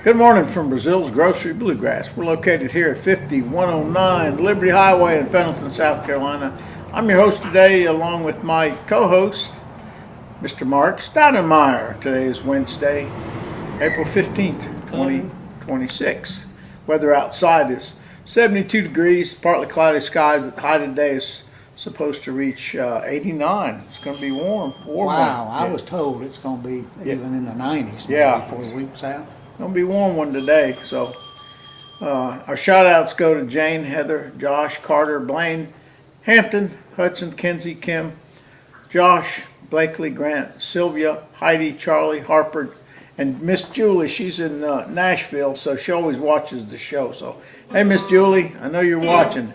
Good morning from Breaseale's Grocery Bluegrass. We're located here at 5109 Liberty Highway in Pendleton, South Carolina. I'm your host today along with my co-host, Mr. Mark Steinemeyer. Today is Wednesday, April 15th, 2026. Weather outside is 72 degrees, partly cloudy skies. The high today is supposed to reach 89. It's going to be warm. Wow, I was told it's going to be even in the 90s before the week's out. Gonna be a warm one today. So our shout outs go to Jane, Heather, Josh, Carter, Blaine, Hampton, Hudson, Kenzie, Kim, Josh, Blakely, Grant, Sylvia, Heidi, Charlie, Harper, and Miss Julie. She's in Nashville, so she always watches the show. So hey, Miss Julie, I know you're watching.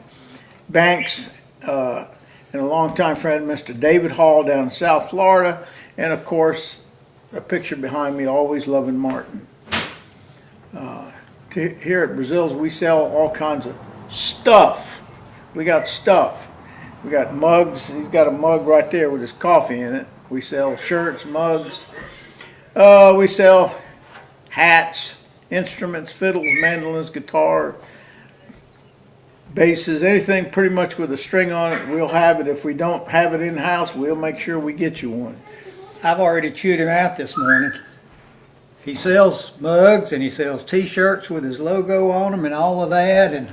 Banks and a longtime friend, Mr. David Hall down in South Florida, and of course a picture behind me, always loving Martin. Here at Breaseale's, we sell all kinds of stuff. We got stuff. We got mugs. He's got a mug right there with his coffee in it. We sell shirts, mugs. We sell hats, instruments, fiddles, mandolins, guitar, basses, anything pretty much with a string on it. We'll have it. If we don't have it in-house, we'll make sure we get you one. I've already chewed him out this morning. He sells mugs and he sells t-shirts with his logo on them and all of that, and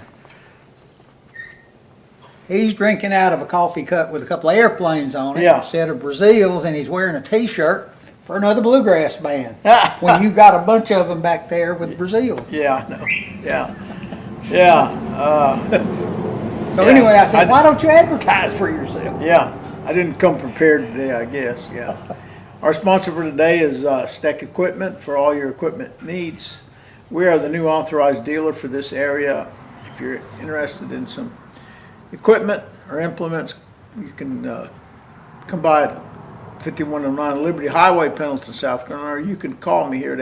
he's drinking out of a coffee cup with a couple of airplanes on it instead of Breaseale's, and he's wearing a t-shirt for another bluegrass band when you got a bunch of them back there with Breaseale. Yeah, I know. So anyway, I said, why don't you advertise for yourself? Yeah, I didn't come prepared today, I guess. Yeah. Our sponsor for today is Steck Equipment for all your equipment needs. We are the new authorized dealer for this area. If you're interested in some equipment or implements, you can come by at 5109 Liberty Highway, Pendleton, South Carolina, or you can call me here at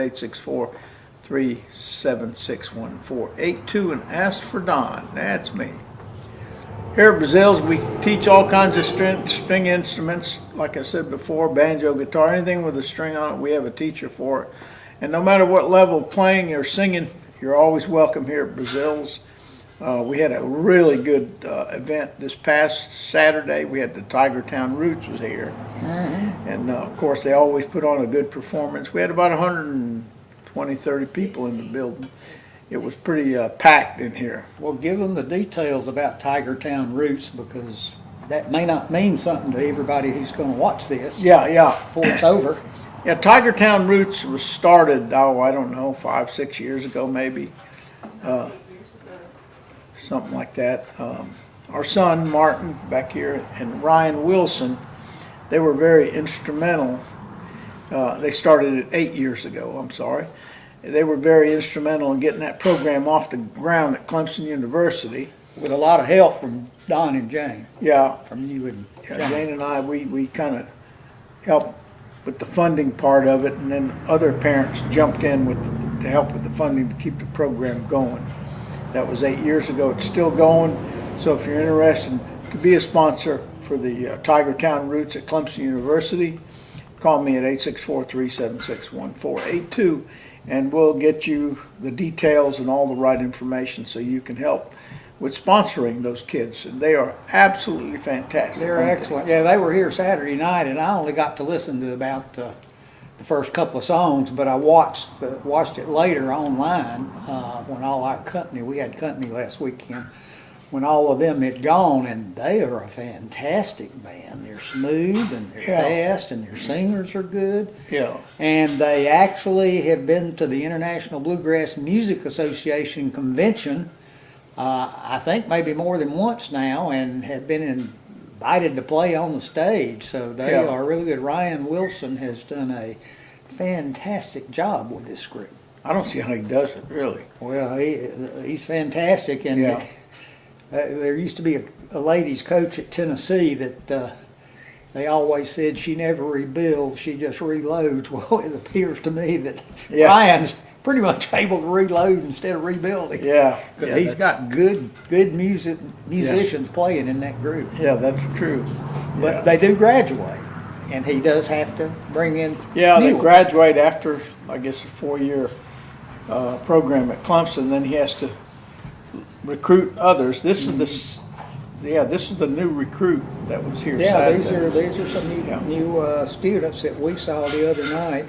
864-376-1482 and ask for Don. That's me. Here at Breaseale's, we teach all kinds of string instruments. Like I said before, banjo, guitar, anything with a string on it, we have a teacher for it. And no matter what level of playing or singing, you're always welcome here at Breaseale's. We had a really good event this past Saturday. We had the Tigertown Roots was here. Mm-hmm. And of course, they always put on a good performance. We had about 120, 30 people in the building. It was pretty packed in here. Well, give them the details about Tigertown Roots, because that may not mean something to everybody who's going to watch this. Yeah. Before it's over. Yeah, Tigertown Roots was started, I don't know, 5-6 years ago maybe. Something like that. Our son, Martin, back here, and Ryan Wilson, they were very instrumental. They started it 8 years ago, I'm sorry. They were very instrumental in getting that program off the ground at Clemson University. With a lot of help from Don and Jane. Yeah. From you and Jane and I, we kind of helped with the funding part of it, and then other parents jumped in to help with the funding to keep the program going. That was 8 years ago. It's still going. So if you're interested to be a sponsor for the Tigertown Roots at Clemson University, call me at 864-376-1482. And we'll get you the details and all the right information so you can help with sponsoring those kids. And they are absolutely fantastic. They're excellent. Yeah, they were here Saturday night, and I only got to listen to about the first couple of songs, but I watched it later online when all our company, we had company last weekend, when all of them had gone, and they are a fantastic band. They're smooth and they're fast, and their singers are good. Yeah. And they actually have been to the International Bluegrass Music Association convention, I think maybe more than once now, and have been invited to play on the stage. So they are really good. Ryan Wilson has done a fantastic job with this group. I don't see how he does it, really. Well, he's fantastic, and there used to be a ladies coach at Tennessee that they always said she never rebuilds, she just reloads. Well, it appears to me that Ryan's pretty much able to reload instead of rebuilding. Yeah. Because he's got good musicians playing in that group. Yeah, that's true. But they do graduate, and he does have to bring in they new ones. graduate after, I guess, a 4-year program at Clemson. Then he has to recruit others. This is this is the new recruit that was here Yeah, Saturday. these are some Yeah. new students that we saw the other night.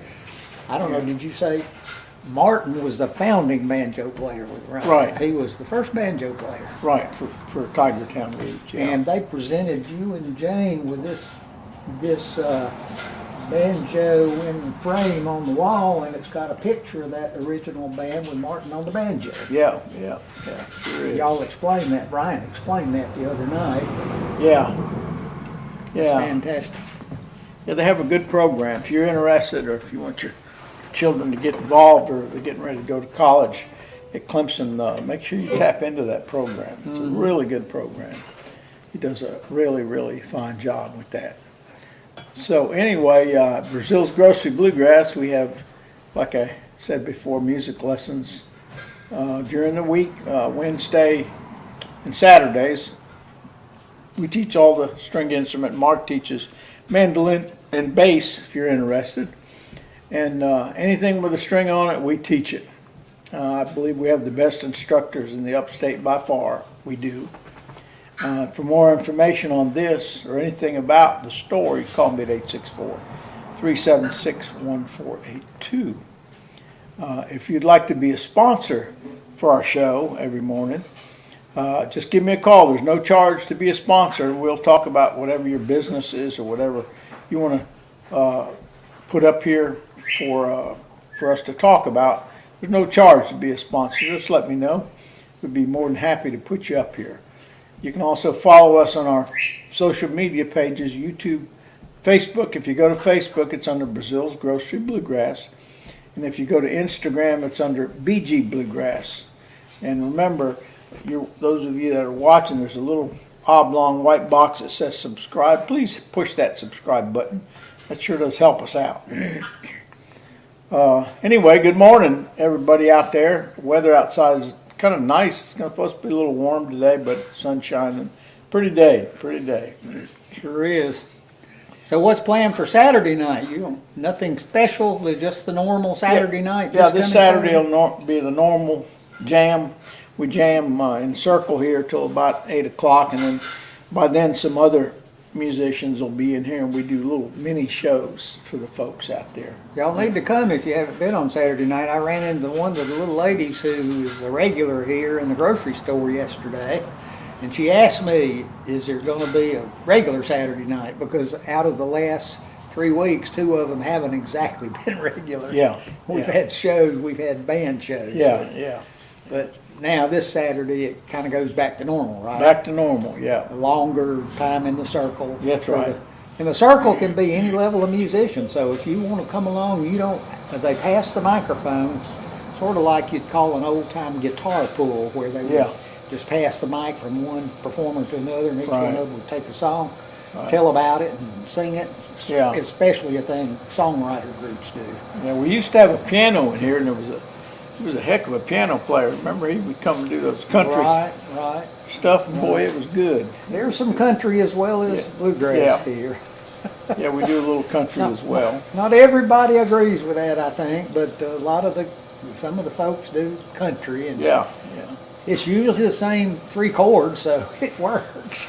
I don't know, did you say Martin was the founding banjo player with Ryan? Right. He was the first banjo player. Right, for Tiger Town Rouge. Yeah. And they presented you and Jane with this banjo in frame on the wall, and it's got a picture of that original band with Martin on the banjo. Yeah, sure is. Y'all explained that, Brian explained that the other night. Yeah. It's Yeah. fantastic. Yeah, they have a good program. If you're interested, or if you want your children to get involved, or they're getting ready to go to college at Clemson, make sure you tap into that program. It's a really good program. He does a really, really fine job with that. So anyway, Breaseale's Grocery Bluegrass, we have, like I said before, music lessons during the week, Wednesday and Saturdays. We teach all the stringed instrument. Mark teaches mandolin and bass, if you're interested. And anything with a string on it, we teach it. I believe we have the best instructors in the upstate by far. We do. For more information on this or anything about the store, you call me at 864-376-1482. If you'd like to be a sponsor for our show every morning, just give me a call. There's no charge to be a sponsor. We'll talk about whatever your business is or whatever you want to put up here for us to talk about. There's no charge to be a sponsor. Just let me know. We'd be more than happy to put you up here. You can also follow us on our social media pages, YouTube, Facebook. If you go to Facebook, it's under Breaseale's Grocery Bluegrass. And if you go to Instagram, it's under BG Bluegrass. And remember, those of you that are watching, there's a little oblong white box that says subscribe. Please push that subscribe button. That sure does help us out. Anyway, good morning, everybody out there. The weather outside is kind of nice. It's supposed to be a little warm today, but sun shining. Pretty day. Sure is. So what's planned for Saturday night? Nothing special, just the normal Saturday night? Yeah, this Saturday will be the normal jam. We jam in circle here till about 8 o'clock, and then by then some other musicians will be in here, and we do little mini shows for the folks out there. Y'all need to come if you haven't been on Saturday night. I ran into one of the little ladies who is a regular here in the grocery store yesterday, and she asked me, is there going to be a regular Saturday night? Because out of the last 3 weeks, 2 of them haven't exactly been regular. Yeah. We've had shows, we've had band shows. Yeah. But now this Saturday, it kind of goes back to normal, right? Back to normal, yeah. A longer time in the circle. That's right. And the circle can be any level of musician, so if you want to come along, they pass the microphones, sort of like you'd call an old-time guitar pull, where they would just pass the mic from one performer to another, and each one of them would take a song, tell about it, and sing it. Yeah. Especially a thing songwriter groups do. Yeah, we used to have a piano in here, and he was a heck of a piano player. Remember, he would come and do those country Right. stuff, and boy, it was good. There's some country as well as bluegrass here. Yeah, we do a little country as well. Not everybody agrees with that, I think, but some of the folks do country, and Yeah. it's usually the same 3 chords, so it works.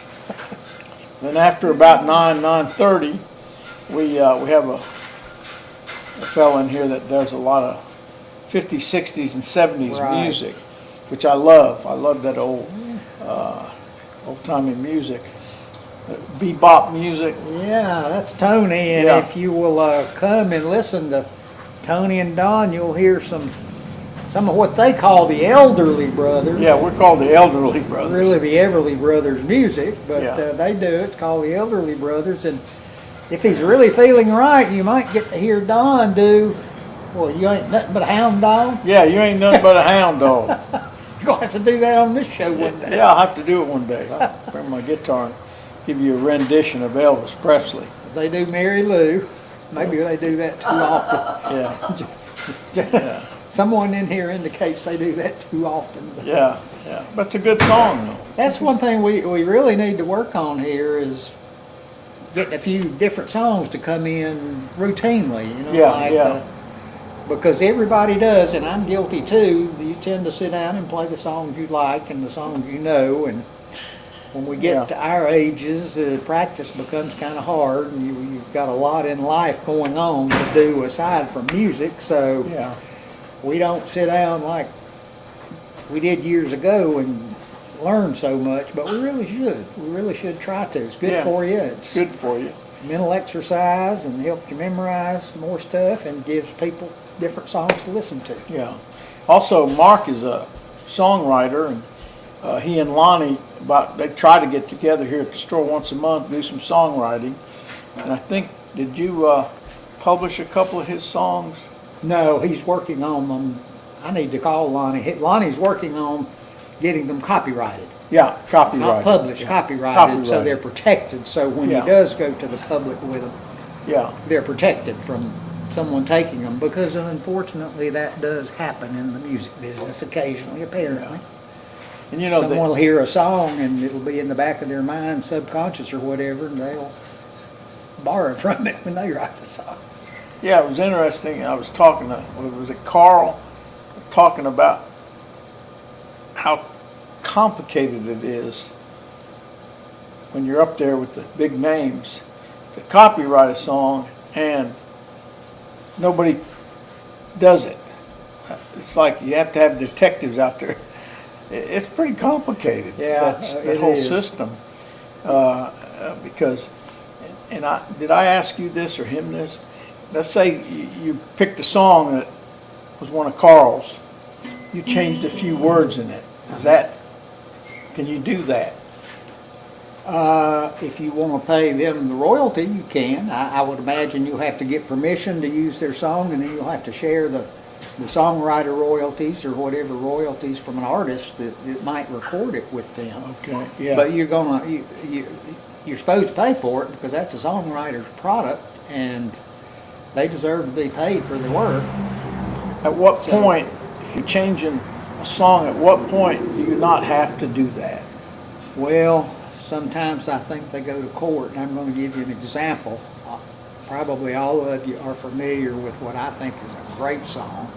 Then after about 9:30, we have a fellow in here that does a lot of 50s, 60s, and 70s music, which I love. I love that old-timey music, bebop music. Yeah, that's Tony, and if you will come and listen to Tony and Don, you'll hear some of what they call the Elderly Brothers. Yeah, we're called the Elderly Brothers. Really the Everly Brothers music, but Yeah. they do it. It's called the Elderly Brothers, and if he's really feeling right, you might get to hear Don do, well, you ain't nothing but a hound dog. Yeah, you ain't nothing but a hound dog. You're going to have to do that on this show one day. Yeah, I'll have to do it one day. I'll bring my guitar and give you a rendition of Elvis Presley. They do Mary Lou. Maybe they do that too often. Yeah. Someone in here indicates they do that too often. Yeah. But it's a good song, though. That's one thing we really need to work on here is getting a few different songs to come in routinely. because everybody does, and I'm guilty too. You tend to sit down and play the songs you like and the songs you know, and when we get to our ages, practice becomes kind of hard, and you've got a lot in life going on to do aside from music, so we don't sit down like we did years ago and learn so much, but we really should. We really should try to. It's good for you. It's good for you. Mental exercise and helps you memorize more stuff and gives people different songs to listen to. Yeah. Also, Mark is a songwriter, and he and Lonnie, they try to get together here at the store once a month, do some songwriting. And I think, did you publish a couple of his songs? No, he's working on them. I need to call Lonnie. Lonnie's working on getting them copyrighted. Yeah, copyrighted. Not published, copyrighted, so they're protected. So when he does go to the public with them, they're protected from someone taking them, because unfortunately that does happen in the music business occasionally, apparently. And you know, someone will hear a song and it'll be in the back of their mind, subconscious or whatever, and they'll borrow from it when they write a song. Yeah, it was interesting. I was talking to, was it Carl? I was talking about how complicated it is when you're up there with the big names to copyright a song and nobody does it. It's like you have to have detectives out there. It's pretty complicated. Yeah, that whole system. Because, did I ask you this or him this? Let's say you picked a song that was one of Carl's. You changed a few words in it. Can you do that? If you want to pay them the royalty, you can. I would imagine you'll have to get permission to use their song, and then you'll have to share the songwriter royalties or whatever royalties from an artist that might record it with them. Okay. Yeah. But you're supposed to pay for it because that's a songwriter's product, and they deserve to be paid for their work. At what point, if you're changing a song, at what point do you not have to do that? Well, sometimes I think they go to court, and I'm going to give you an example. Probably all of you are familiar with what I think is a great song,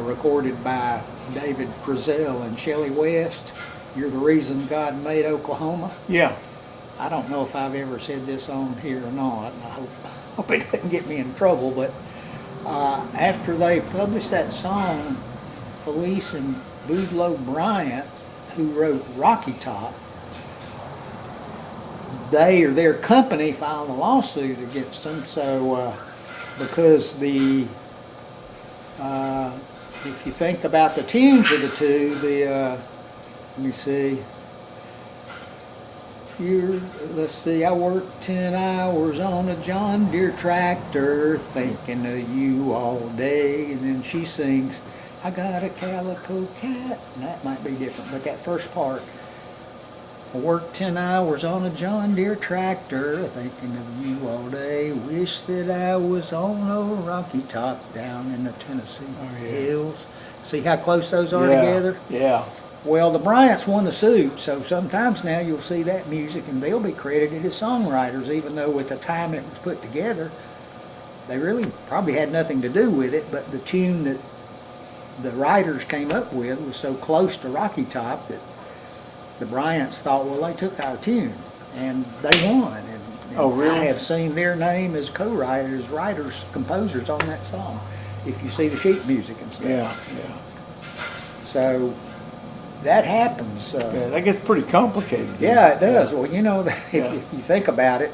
recorded by David Breaseale and Shelley West. You're the Reason God Made Oklahoma. Yeah. I don't know if I've ever said this on here or not, and I hope it doesn't get me in trouble, but after they published that song, Felice and Boudleaux Bryant, who wrote Rocky Top, they or their company filed a lawsuit against them. So because if you think about the tunes of the two, let me see. Let's see, I worked 10 hours on a John Deere tractor, thinking of you all day. And then she sings, I got a calico cat. And that might be different, but that first part, I worked 10 hours on a John Deere tractor, thinking of you all day. Wish that I was on a Rocky Top down in the Tennessee hills. See how close those are together? Yeah. Well, the Bryants won the suit, so sometimes now you'll see that music and they'll be credited as songwriters, even though at the time it was put together, they really probably had nothing to do with it, but the tune that the writers came up with was so close to Rocky Top that the Bryants thought, well, they took our tune, and they won. And oh, really? I have seen their name as co-writers, writers, composers on that song, if you see the sheet music and stuff. Yeah. So that happens. Yeah, that gets pretty complicated. Yeah, it does. Well, you know, if you think about it,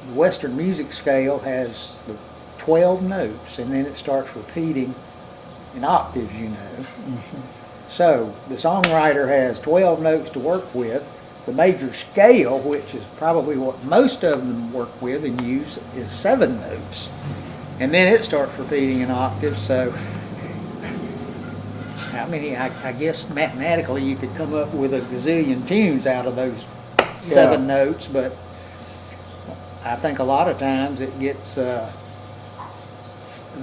the Western music scale has the 12 notes, and then it starts repeating in octaves, you know. Mm-hmm. So the songwriter has 12 notes to work with. The major scale, which is probably what most of them work with and use, is 7 notes. And then it starts repeating in octaves. So how many, I guess mathematically you could come up with a gazillion tunes out of those 7 notes, but I think a lot of times it gets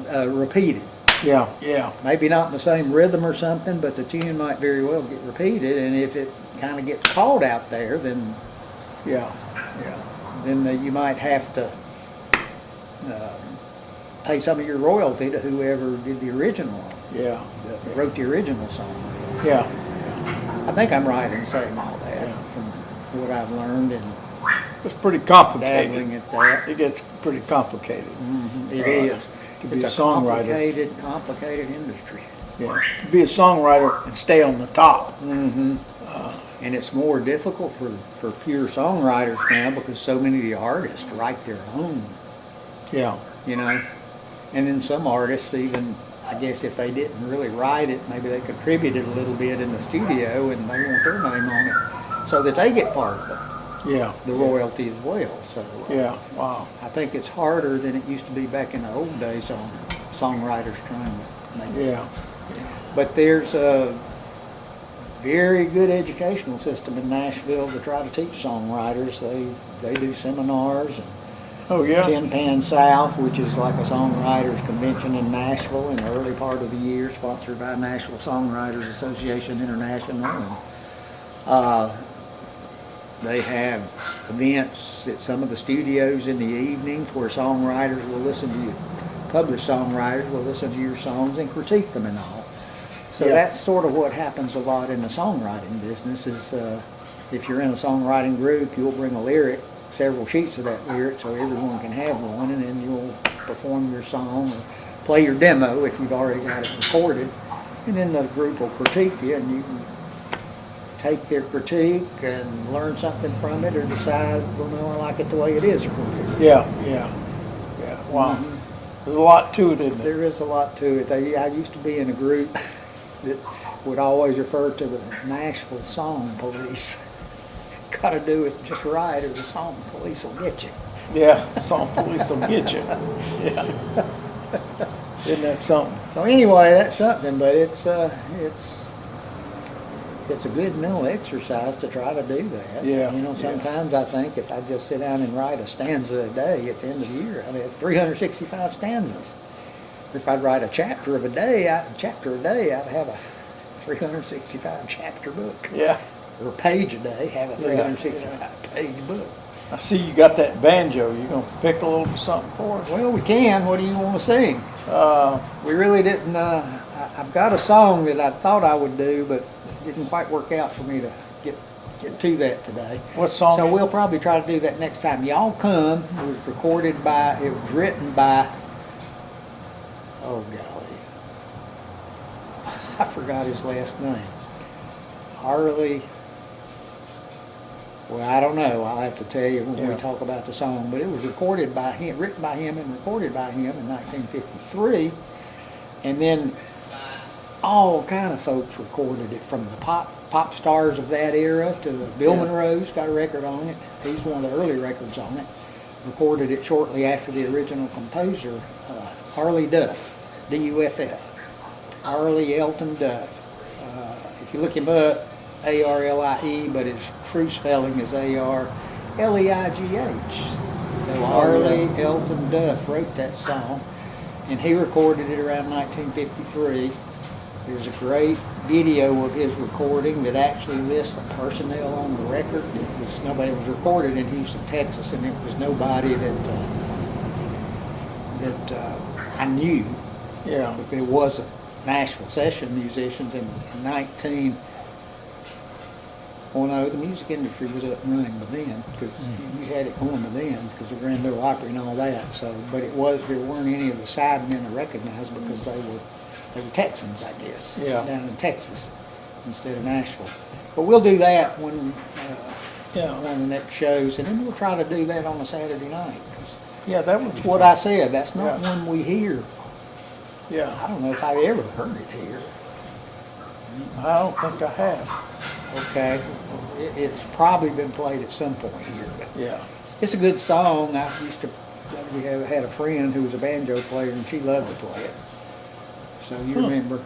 repeated. Yeah. Maybe not in the same rhythm or something, but the tune might very well get repeated, and if it kind of gets called out there, then then you might have to pay some of your royalty to whoever did the original, Yeah, that wrote the original song. yeah, I think I'm right in saying all that Yeah. from what I've learned and it's pretty complicated. dabbling at that. It gets pretty complicated. It is. To be It's a a songwriter. complicated industry. Yeah, to be a songwriter and stay on the top. And it's more difficult for pure songwriters now because so many of the artists write their own, Yeah, you know. And then some artists even, I guess if they didn't really write it, maybe they contributed a little bit in the studio and they want their name on it so that they get part of yeah, the royalty as well. So yeah, wow. I think it's harder than it used to be back in the old days on songwriters trying to make it. Yeah, But there's a very good educational system in Nashville to try to teach songwriters. They do seminars and oh yeah, Tin Pan South, which is like a songwriters convention in Nashville in the early part of the year, sponsored by Nashville Songwriters Association International. And, they have events at some of the studios in the evenings where songwriters will listen to you, published songwriters will listen to your songs and critique them and all. So Yeah. that's sort of what happens a lot in the songwriting business is if you're in a songwriting group, you'll bring a lyric, several sheets of that lyric so everyone can have one, and then you'll perform your song or play your demo if you've already got it recorded. And then the group will critique you and you can take their critique and learn something from it or decide, well, no, I like it the way it is recorded. yeah, yeah, yeah, wow. There's a lot to it, isn't it? There is a lot to it. I used to be in a group that would always refer to the Nashville Song Police. Got to do it just right or the song police will get you. Yeah, song police will get you. Yeah. Isn't that something? So anyway, that's something, but it's a good mental exercise to try to do that. Yeah, You know, yeah. sometimes I think if I just sit down and write a stanza a day at the end of the year, I'd have 365 stanzas. If I'd write a chapter a day, I'd have a 365 chapter book. Yeah. Or a page a day, have a Yeah, 365 page book. I see you got that banjo. You gonna pick a little something for us? Well, we can. What do you want to sing? Uh, We really didn't. I've got a song that I thought I would do, but it didn't quite work out for me to get to that today. what song? So we'll probably try to do that next time. Y'all Come. It was written by, oh golly, I forgot his last name. Harley. Well, I don't know. I'll have to tell you when we Yeah. talk about the song. But it was recorded by him, written by him, and recorded by him in 1953. And then all kind of folks recorded it, from the pop stars of that era to Bill Yeah. Monroe's got a record on it. He's one of the early records on it. Recorded it shortly after the original composer, Harley Duff, D-U-F-F. Harley Elton Duff. If you look him up, A-R-L-I-E, but his true spelling is A-R-L-E-I-G-H. So Harley Elton Duff wrote that song, and he recorded it around 1953. There's a great video of his recording that actually lists the personnel on the record. Nobody was recorded in Houston, Texas, and it was nobody that I knew. Yeah. It wasn't Nashville session musicians in 19. Well, no, the music industry was up and running by then, because you had it going by then, because of Grand Ole Opry and all that. So, but there weren't any of the sidemen to recognize because they were Texans, I guess, Yeah. down in Texas instead of Nashville. But we'll do that when Yeah. one of the next shows, and then we'll try to do that on a Saturday night. 'Cause Yeah, that was it's what I said. That's not Yeah. one we hear. Yeah, I don't know if I've ever heard it here. I don't think I have. Okay, it's probably been played at some point here, but Yeah. it's a good song. We had a friend who was a banjo player, and she loved to play it. So you remember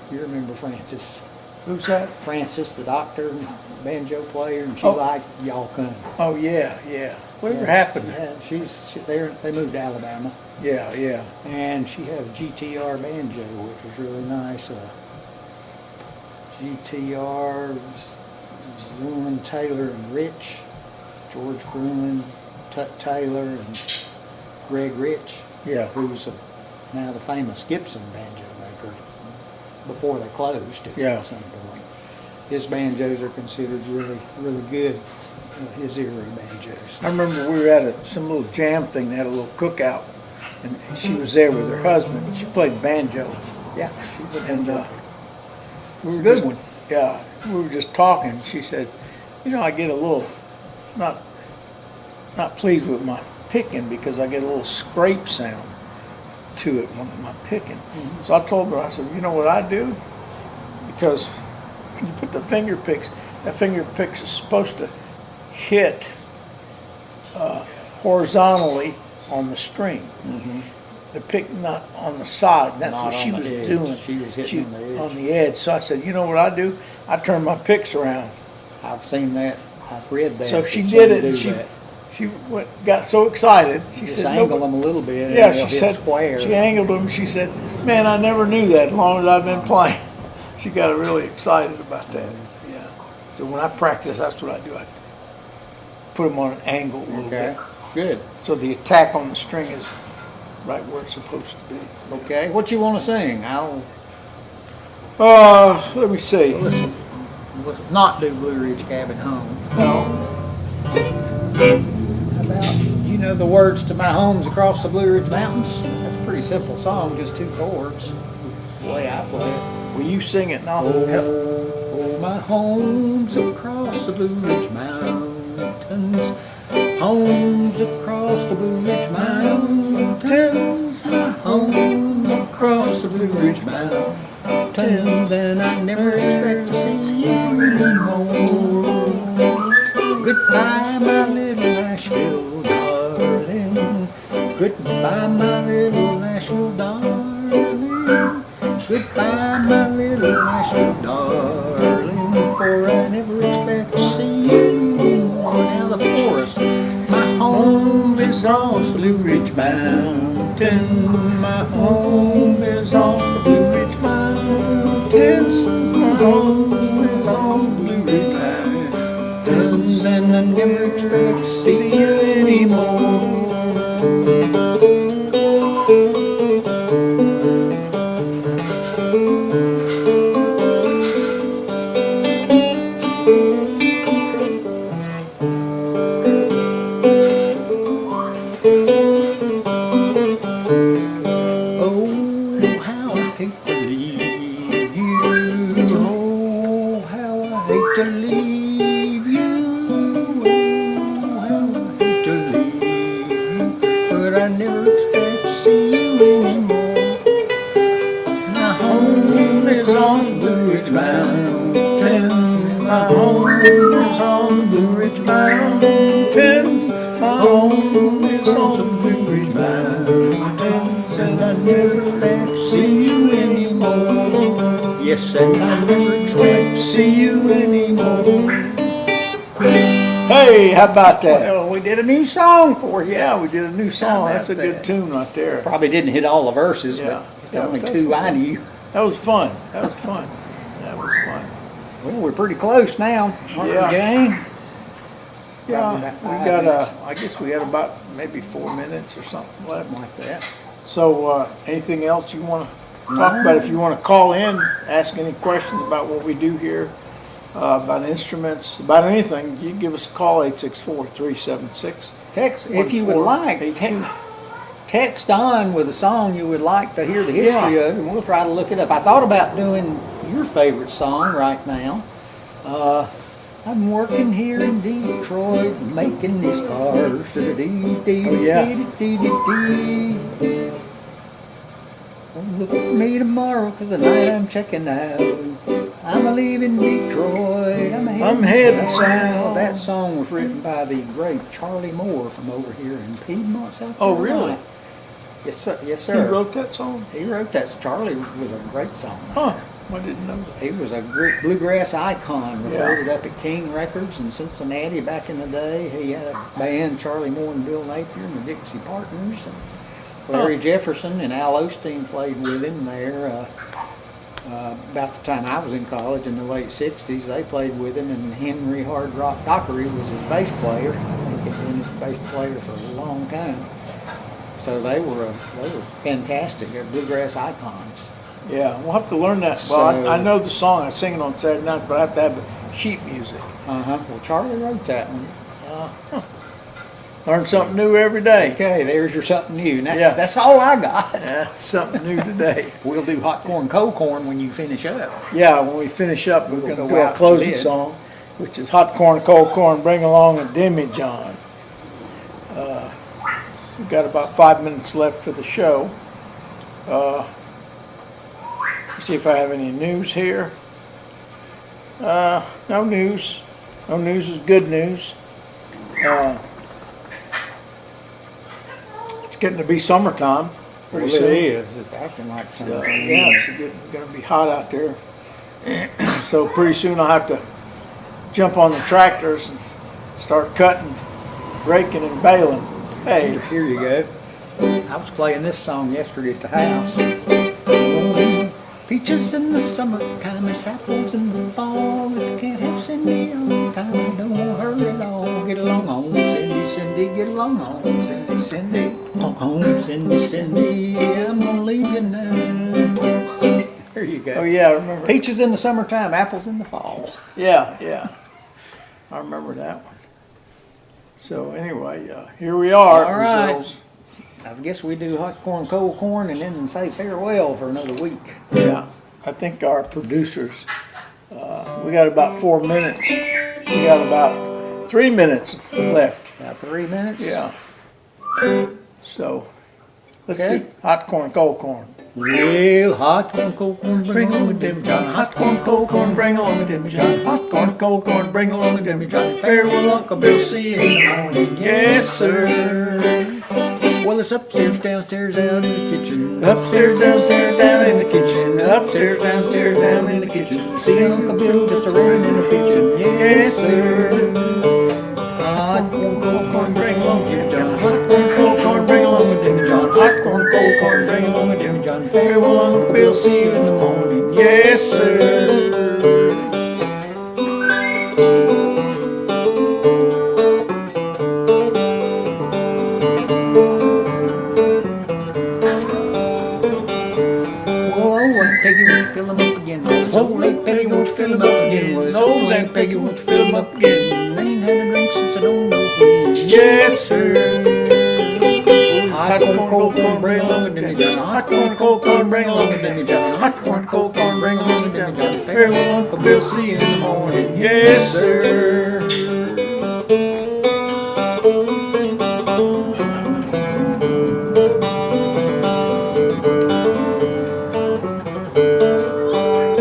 Frances, Who's that? the doctor, banjo player, and she Oh. liked Y'all Come. Oh yeah, yeah. Whatever Yeah, happened? They moved to Alabama, Yeah, yeah. and she had a GTR banjo, which was really nice. GTR, Gruen, Taylor, and Rich, George Gruen, Tut Taylor, and Greg Rich, Yeah. who's a now the famous Gibson banjo maker, before they closed Yeah. at some point. His banjos are considered really, really good, his era banjos. I remember we were at some little jam thing. They had a little cookout, and she was there with her husband. She played banjo, Yeah, she's a and banjo. we It's were a good just, one. yeah, we were just talking. She said, "You know, I get a little not pleased with my picking because I get a little scrape sound to it when I'm picking." So I told her, I said, "You know what I do? Because when you put the finger picks, that finger picks is supposed to hit horizontally on the string. The pick not on the side." And that's Not what she on was the edge. doing. She was hitting on the edge. On the edge. So I said, "You know what I do? I turn my picks around." I've seen that, I've read that. So she that did some it, and do that. she got so excited. She Just said, angle "Nobody-" them a little bit and Yeah, they'll she hit said, square. she angled them. She said, "Man, I never knew that as long as I've been playing." She got really excited about that. Yeah. So when I practice, that's what I do. I put them on an angle a little Okay, bit. good. So the attack on the string is right where it's supposed to be. Okay, what you want to sing? I'll Let me see. listen. Let's not do Blue Ridge Cabin Home. No. How about, you know the words to My Home's Across the Blue Ridge Mountains? That's a pretty simple song, just 2 chords. The way I play it. Will you sing it now? Oh, my home's across the Blue Ridge Mountains. Home's across the Blue Ridge Mountains. My home across the Blue Ridge Mountains. And I never expect to see you anymore. Goodbye, my little Nashville darling. Goodbye, my little Nashville darling. Goodbye, my little Nashville darling. For I never expect to see you anymore. Now the chorus. My home is on the Blue Ridge Mountain. My home is on the Blue Ridge Mountains. My home is on the Blue Ridge Mountains. And I never expect to see you anymore. Oh, how I hate to leave you. Oh, how I hate to leave you. Oh, how I hate to leave you. But I never expect to see you anymore. My home is on the Blue Ridge Mountain. My home is on the Blue Ridge Mountain. My home is on the Blue Ridge Mountain. And I never expect to see you anymore. Yes, and I never expect to see you anymore. Hey, how about that? Well, we did a new song for you. Yeah, we did a new song. How That's a about good that? tune right there. Probably didn't hit all the verses, Yeah. but the only That's 2 I fun. knew. That was fun. That was fun. That was fun. Well, we're pretty close now, aren't Yeah. we, Jane? Yeah, Probably about we 5 got, minutes. I guess we had about maybe 4 minutes or something left. Something like that. So, anything else you want to talk about? If you want to call in, ask any questions about what we do here, about instruments, about anything, you can give us a call, 864-376. Text, if you would like, 1482. text on with a song you would like to hear the history Yeah. of, and we'll try to look it up. I thought about doing your favorite song right now. I'm working here in Detroit, making these cars. Look for me tomorrow, 'cause tonight I'm checking out. I'm a leaving Detroit. I'm heading south. That song was written by the great Charlie Moore from over here in Piedmont, South Oh, Carolina. really? Yes, sir. Yes, He sir. wrote that song? He wrote that. Charlie was a great songwriter. Huh, I didn't know that. He was a great bluegrass icon, Yeah. recorded up at King Records in Cincinnati back in the day. He had a band, Charlie Moore and Bill Napier and the Dixie Partners. And Larry Jefferson and Al Osteen played with him there. About the time I was in college in the late 60s, they played with him, and Henry Hard Rock Dockery was his bass player. I think he'd been his bass player for a long time. So they were fantastic. They're bluegrass icons. Yeah, we'll have to learn that. Well, So- I know the song. I sing it on Saturday nights, but I have to have the sheet music. Well, Charlie wrote that one. Learn something new every day. Okay, there's your something new. And Yeah. that's all I got. Yeah, something new today. We'll do hot corn, cold corn when you finish up. Yeah, when we finish up, we're going to go do our out closing bid. song, which is Hot Corn, Cold Corn, Bring Along a Demijohn. We've got about 5 minutes left for the show. See if I have any news here. No news. No news is good news. It's getting to be summertime pretty soon. is. It's acting like something. Yeah, it's going to be hot out there. So pretty soon I'll have to jump on the tractors and start cutting, raking, and baling. Hey, Here you go. I was playing this song yesterday at the house. Peaches in the summertime, it's apples in the fall. If you can't have Cindy on time, don't hurry at all. Get along on, Cindy, Cindy, get along on, Cindy, Cindy. On, Cindy, Cindy, I'm gonna leave you now. There you go. oh yeah, I remember. Peaches in the summertime, apples in the fall. Yeah, I remember that one. So anyway, here we are. All right. Results. I guess we do hot corn, cold corn, and then say farewell for another week. Yeah, I think our producers, we got about 4 minutes. We got about 3 minutes left. About 3 minutes? Yeah. So, let's Okay. do hot corn, cold corn. Well, hot corn, cold corn, Bring along a demijohn. Hot corn, cold corn, bring along a demijohn. Hot corn, cold corn, bring along a demijohn. Farewell, Uncle Bill, see you in the morning. Yes, sir. Well, it's upstairs, downstairs, out in the kitchen. Upstairs, downstairs, down in the kitchen. Upstairs, downstairs, down in the kitchen. See Uncle Bill just a-running in the kitchen. Yes, sir. Hot corn, cold corn, bring along a demijohn. Hot corn, cold corn, bring along a demijohn. Hot corn, cold corn, bring along a demijohn. Farewell, Uncle Bill, see you in the morning. Yes, sir. Well, old Aunt Peggy won't fill 'em up again. Old Aunt Peggy won't fill 'em up again. Old Aunt Peggy won't fill 'em up again. Ain't had a drink since I don't know when. Yes, sir. Hot corn, cold corn, bring along a demijohn. Hot corn, cold corn, bring along a demijohn. Hot corn, cold corn, bring along a demijohn. Farewell, Uncle Bill, see you in the morning. Yes, sir.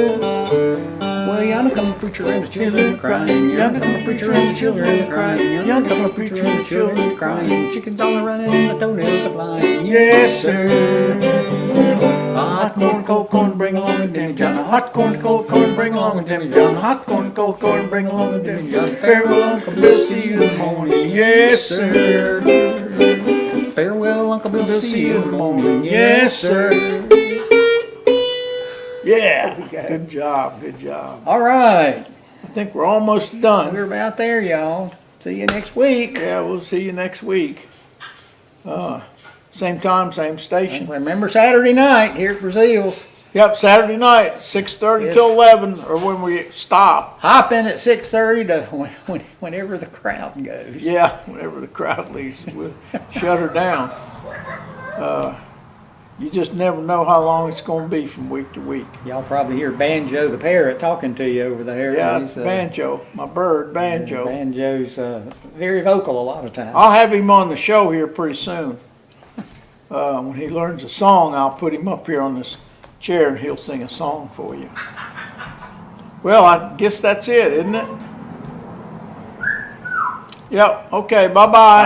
Well, yonder come a preacher and the children crying. Yonder come a preacher and the children crying. Yonder come a preacher and the children crying. Chickens all running and the toenails are flying. Yes, sir. Hot corn, cold corn, bring along a demijohn. Hot corn, cold corn, bring along a demijohn. Hot corn, cold corn, bring along a demijohn. Farewell, Uncle Bill, see you in the morning. Yes, sir. Farewell, Uncle Bill, see you in the morning. Yes, sir. Yeah, good job, good job. All right. I think we're almost done. We're about there, y'all. See you next week. Yeah, we'll see you next week. Same time, same station. Remember Saturday night here at Breaseale. Yep, Saturday night, 6:30 Yes. till 11, or when we stop. Hop in at 6:30 to whenever the crowd goes. Yeah, whenever the crowd leaves, we'll shut her down. You just never know how long it's going to be from week to week. Y'all probably hear Banjo the parrot talking to you over there. Yeah, He's, Banjo, my bird, Banjo. Banjo's very vocal a lot of times. I'll have him on the show here pretty soon. When he learns a song, I'll put him up here on this chair and he'll sing a song for you. Well, I guess that's it, isn't it? Yep, okay, bye-bye.